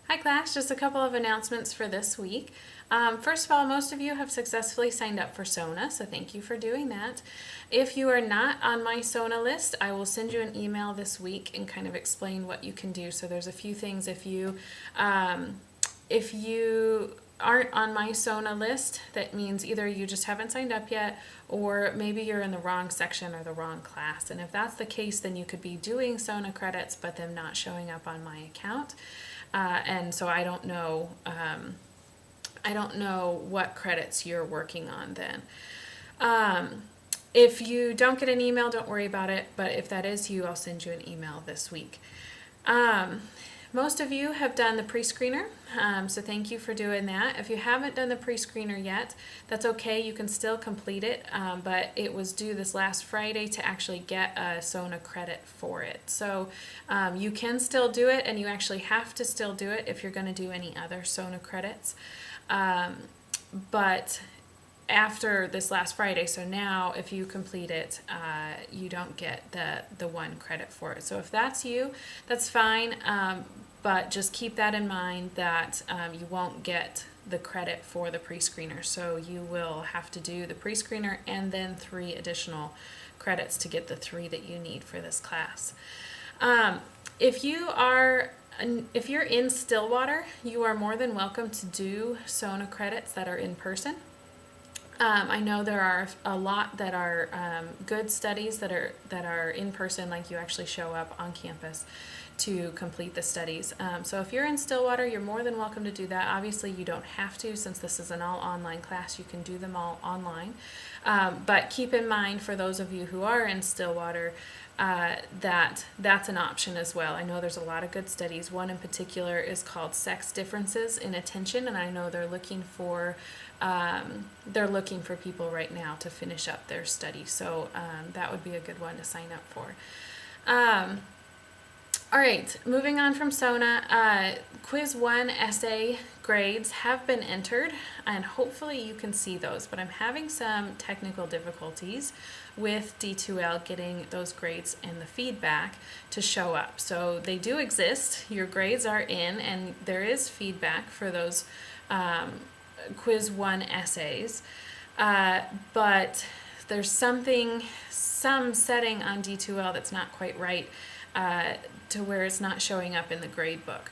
Hi class, just a couple of announcements for this week. First of all, most of you have successfully signed up for SONA, so thank you for doing that. If you are not on my SONA list, I will send you an email this week and kind of explain what you can do. So there's a few things if you aren't on my SONA list, that means either you just haven't signed up yet or maybe you're in the wrong section or the wrong class. And if that's the case, then you could be doing SONA credits but them not showing up on my account. And so I don't know what credits you're working on then. If you don't get an email, don't worry about it, but if that is you, I'll send you an email this week. Most of you have done the pre-screener, so thank you for doing that. If you haven't done the pre-screener yet, that's okay, you can still complete it, but it was due this last Friday to actually get a SONA credit for it. So you can still do it, and you actually have to still do it if you're going to do any other SONA credits. But after this last Friday, so now if you complete it, you don't get the one credit for it. So if that's you, that's fine, but just keep that in mind that you won't get the credit for the pre-screener. So you will have to do the pre-screener and then 3 additional credits to get the 3 that you need for this class. If you're in Stillwater, you are more than welcome to do SONA credits that are in person. I know there are a lot that are good studies that are in person, like you actually show up on campus to complete the studies. So if you're in Stillwater, you're more than welcome to do that. Obviously, you don't have to, since this is an all online class, you can do them all online. But keep in mind, for those of you who are in Stillwater, that's an option as well. I know there's a lot of good studies. One in particular is called Sex Differences in Attention, and I know they're looking for people right now to finish up their study. So that would be a good one to sign up for. All right, moving on from SONA, Quiz 1 essay grades have been entered, and hopefully you can see those, but I'm having some technical difficulties with D2L getting those grades and the feedback to show up. So they do exist, your grades are in, and there is feedback for those Quiz 1 essays, but there's some setting on D2L that's not quite right, to where it's not showing up in the grade book.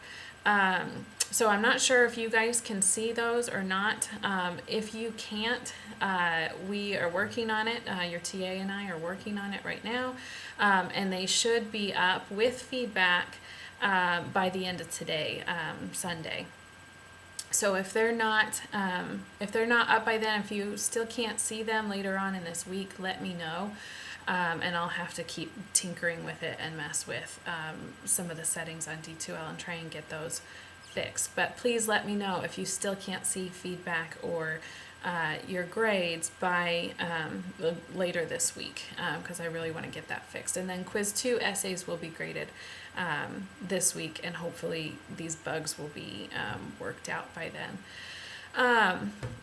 So I'm not sure if you guys can see those or not. If you can't, we are working on it. Your TA and I are working on it right now, and they should be up with feedback by the end of today, Sunday. So if they're not up by then, if you still can't see them later on in this week, let me know. And I'll have to keep tinkering with it and mess with some of the settings on D2L and try and get those fixed. But please let me know if you still can't see feedback or your grades by later this week, because I really want to get that fixed. And then Quiz 2 essays will be graded this week, and hopefully these bugs will be worked out by then.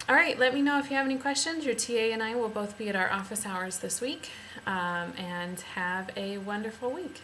All right, let me know if you have any questions. Your TA and I will both be at our office hours this week, and have a wonderful week.